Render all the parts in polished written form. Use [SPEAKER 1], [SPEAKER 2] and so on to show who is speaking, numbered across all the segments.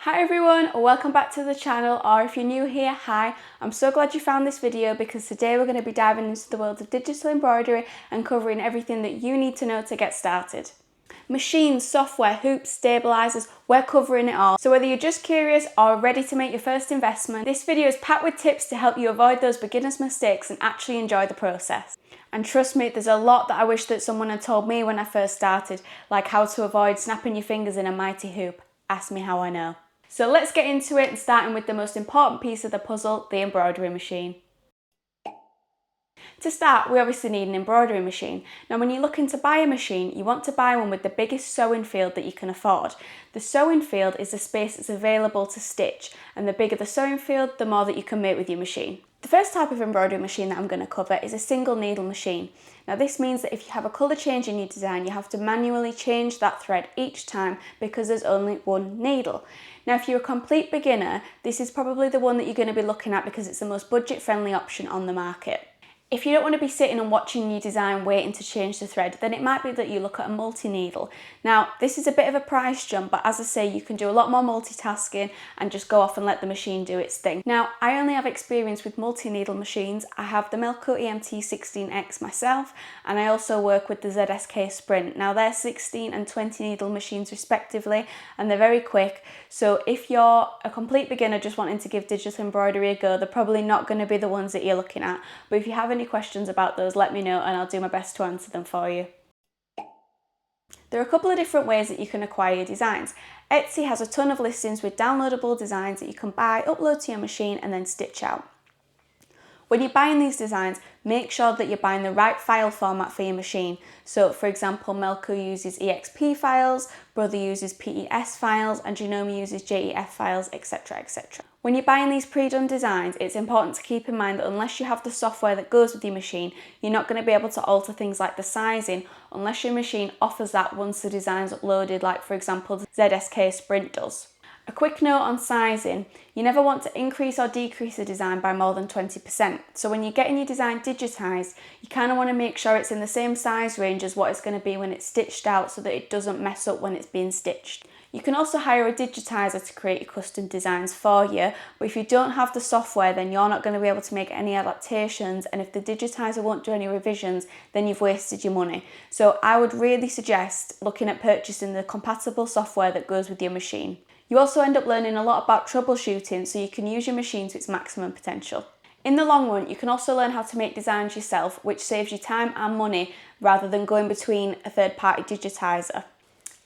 [SPEAKER 1] Hi everyone, welcome back to the channel, or if you're new here, hi. I'm so glad you found this video because today we're going to be diving into the world of digital embroidery and covering everything that you need to know to get started. Machines, software, hoops, stabilizers, we're covering it all. So whether you're just curious or ready to make your first investment, this video is packed with tips to help you avoid those beginner's mistakes and actually enjoy the process. And trust me, there's a lot that I wish that someone had told me when I first started, like how to avoid snapping your fingers in a mighty hoop. Ask me how I know. So let's get into it, and starting with the most important piece of the puzzle, the embroidery machine. To start, we obviously need an embroidery machine. Now when you're looking to buy a machine, you want to buy one with the biggest sewing field that you can afford. The sewing field is the space that's available to stitch, and the bigger the sewing field, the more that you can make with your machine. The first type of embroidery machine that I'm going to cover is a single needle machine. Now this means that if you have a colour change in your design, you have to manually change that thread each time because there's only one needle. Now if you're a complete beginner, this is probably the one that you're going to be looking at because it's the most budget friendly option on the market. If you don't want to be sitting and watching your design waiting to change the thread, then it might be that you look at a multi-needle. Now, this is a bit of a price jump, but as I say, you can do a lot more multitasking and just go off and let the machine do its thing. Now, I only have experience with multi-needle machines. I have the Melco EMT16X myself, and I also work with the ZSK Sprint. Now, they're 16 and 20 needle machines respectively, and they're very quick. So if you're a complete beginner just wanting to give digital embroidery a go, they're probably not going to be the ones that you're looking at. But if you have any questions about those, let me know and I'll do my best to answer them for you. There are a couple of different ways that you can acquire your designs. Etsy has a ton of listings with downloadable designs that you can buy, upload to your machine and then stitch out. When you're buying these designs, make sure that you're buying the right file format for your machine. So for example, Melco uses EXP files, Brother uses PES files, and Janome uses JEF files, etc, etc. When you're buying these pre-done designs, it's important to keep in mind that unless you have the software that goes with your machine, you're not going to be able to alter things like the sizing unless your machine offers that once the design's uploaded, like for example the ZSK Sprint does. A quick note on sizing, you never want to increase or decrease a design by more than 20%. So when you're getting your design digitised, you kind of want to make sure it's in the same size range as what it's going to be when it's stitched out so that it doesn't mess up when it's being stitched. You can also hire a digitiser to create your custom designs for you, but if you don't have the software, then you're not going to be able to make any adaptations, and if the digitiser won't do any revisions, then you've wasted your money. So I would really suggest looking at purchasing the compatible software that goes with your machine. You also end up learning a lot about troubleshooting so you can use your machine to its maximum potential. In the long run, you can also learn how to make designs yourself, which saves you time and money rather than going between a third-party digitiser.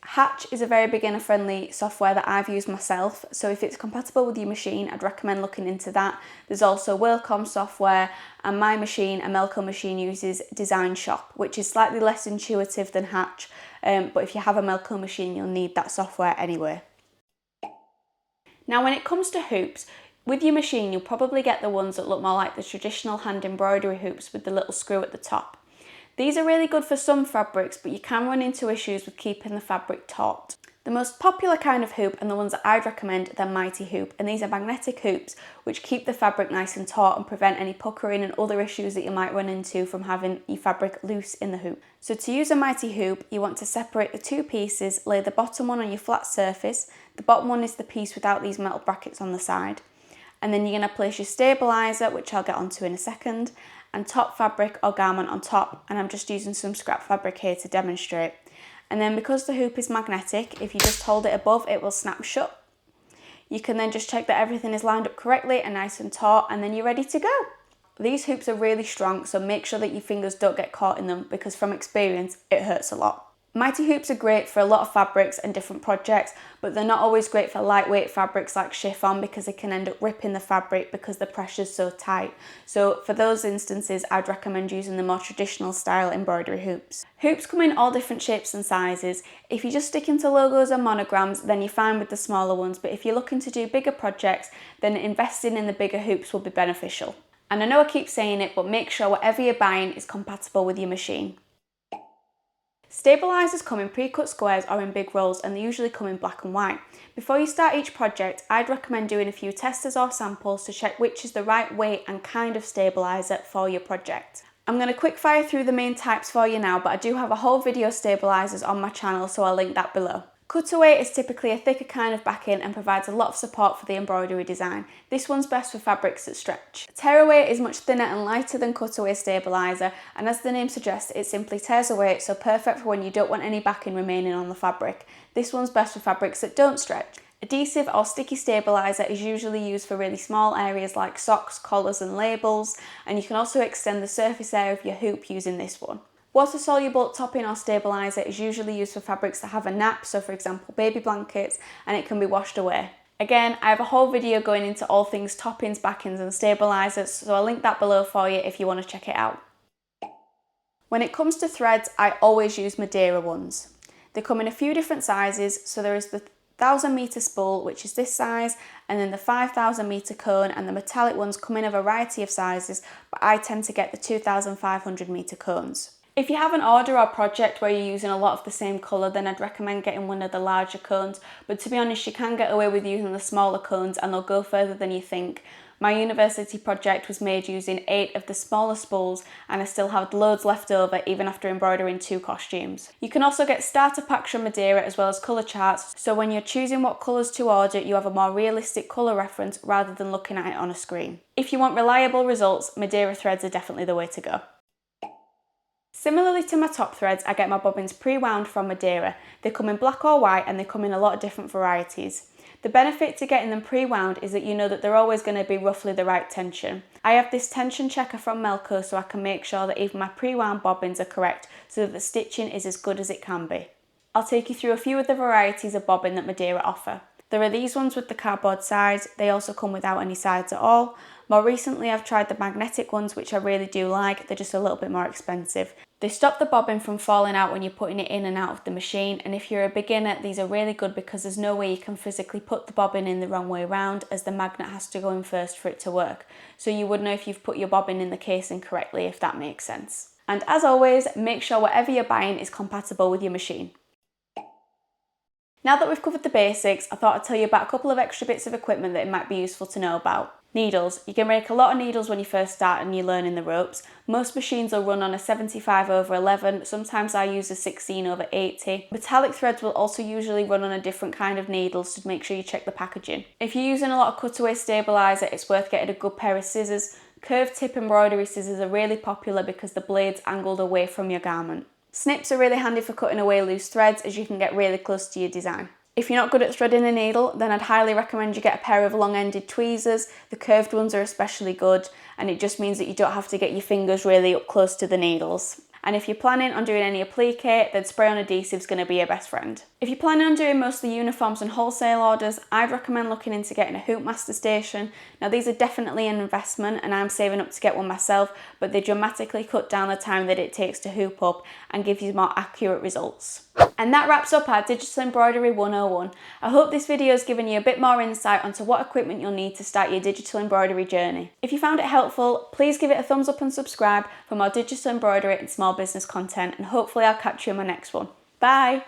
[SPEAKER 1] Hatch is a very beginner-friendly software that I've used myself, so if it's compatible with your machine, I'd recommend looking into that. There's also Wellcom software, and my machine, a Melco machine, uses Design Shop, which is slightly less intuitive than Hatch, but if you have a Melco machine, you'll need that software anyway. Now when it comes to hoops, with your machine you'll probably get the ones that look more like the traditional hand embroidery hoops with the little screw at the top. These are really good for some fabrics, but you can run into issues with keeping the fabric taut. The most popular kind of hoop, and the ones that I'd recommend, are the Mighty Hoop, and these are magnetic hoops which keep the fabric nice and taut and prevent any puckering and other issues that you might run into from having your fabric loose in the hoop. So to use a Mighty Hoop, you want to separate the two pieces, lay the bottom one on your flat surface. The bottom one is the piece without these metal brackets on the side. And then you're going to place your stabiliser, which I'll get onto in a second, and top fabric or garment on top, and I'm just using some scrap fabric here to demonstrate. And then because the hoop is magnetic, if you just hold it above, it will snap shut. You can then just check that everything is lined up correctly and nice and taut, and then you're ready to go. These hoops are really strong, so make sure that your fingers don't get caught in them because from experience, it hurts a lot. Mighty hoops are great for a lot of fabrics and different projects, but they're not always great for lightweight fabrics like chiffon because they can end up ripping the fabric because the pressure's so tight. So for those instances, I'd recommend using the more traditional style embroidery hoops. Hoops come in all different shapes and sizes. If you're just sticking to logos and monograms, then you're fine with the smaller ones, but if you're looking to do bigger projects, then investing in the bigger hoops will be beneficial. And I know I keep saying it, but make sure whatever you're buying is compatible with your machine. Stabilisers come in pre-cut squares or in big rolls, and they usually come in black and white. Before you start each project, I'd recommend doing a few testers or samples to check which is the right weight and kind of stabiliser for your project. I'm going to quick fire through the main types for you now, but I do have a whole video stabilisers on my channel, so I'll link that below. Cutaway is typically a thicker kind of backing and provides a lot of support for the embroidery design. This one's best for fabrics that stretch. Tearaway is much thinner and lighter than cutaway stabiliser, and as the name suggests, it simply tears away, so perfect for when you don't want any backing remaining on the fabric. This one's best for fabrics that don't stretch. Adhesive or sticky stabiliser is usually used for really small areas like socks, collars and labels, and you can also extend the surface area of your hoop using this one. Water-soluble topping or stabiliser is usually used for fabrics that have a nap, so for example baby blankets, and it can be washed away. Again, I have a whole video going into all things toppings, backings and stabilisers, so I'll link that below for you if you want to check it out. When it comes to threads, I always use Madeira ones. They come in a few different sizes, so there is the 1000 metre spool, which is this size, and then the 5000 metre cone, and the metallic ones come in a variety of sizes, but I tend to get the 2500 metre cones. If you have an order or project where you're using a lot of the same colour, then I'd recommend getting one of the larger cones, but to be honest, you can get away with using the smaller cones and they'll go further than you think. My university project was made using 8 of the smaller spools and I still had loads left over even after embroidering 2 costumes. You can also get starter packs from Madeira as well as colour charts, so when you're choosing what colours to order, you have a more realistic colour reference rather than looking at it on a screen. If you want reliable results, Madeira threads are definitely the way to go. Similarly to my top threads, I get my bobbins pre-wound from Madeira. They come in black or white and they come in a lot of different varieties. The benefit to getting them pre-wound is that you know that they're always going to be roughly the right tension. I have this tension checker from Melco so I can make sure that even my pre-wound bobbins are correct so that the stitching is as good as it can be. I'll take you through a few of the varieties of bobbin that Madeira offer. There are these ones with the cardboard sides, they also come without any sides at all. More recently I've tried the magnetic ones, which I really do like, they're just a little bit more expensive. They stop the bobbin from falling out when you're putting it in and out of the machine, and if you're a beginner these are really good because there's no way you can physically put the bobbin in the wrong way around, as the magnet has to go in first for it to work. So you would know if you've put your bobbin in the casing correctly, if that makes sense. And as always, make sure whatever you're buying is compatible with your machine. Now that we've covered the basics, I thought I'd tell you about a couple of extra bits of equipment that it might be useful to know about. Needles. You can make a lot of needles when you first start and you're learning the ropes. Most machines will run on a 75/11, sometimes I use a 16/80. Metallic threads will also usually run on a different kind of needles, so make sure you check the packaging. If you're using a lot of cutaway stabiliser, it's worth getting a good pair of scissors. Curved tip embroidery scissors are really popular because the blade's angled away from your garment. Snips are really handy for cutting away loose threads as you can get really close to your design. If you're not good at threading a needle, then I'd highly recommend you get a pair of long-ended tweezers. The curved ones are especially good, and it just means that you don't have to get your fingers really up close to the needles. And if you're planning on doing any applique, then spray-on adhesive is going to be your best friend. If you're planning on doing mostly uniforms and wholesale orders, I'd recommend looking into getting a hoop master station. Now these are definitely an investment and I'm saving up to get one myself, but they dramatically cut down the time that it takes to hoop up and give you more accurate results. And that wraps up our Digital Embroidery 101. I hope this video has given you a bit more insight onto what equipment you'll need to start your digital embroidery journey. If you found it helpful, please give it a thumbs up and subscribe for more digital embroidery and small business content, and hopefully I'll catch you in my next one. Bye!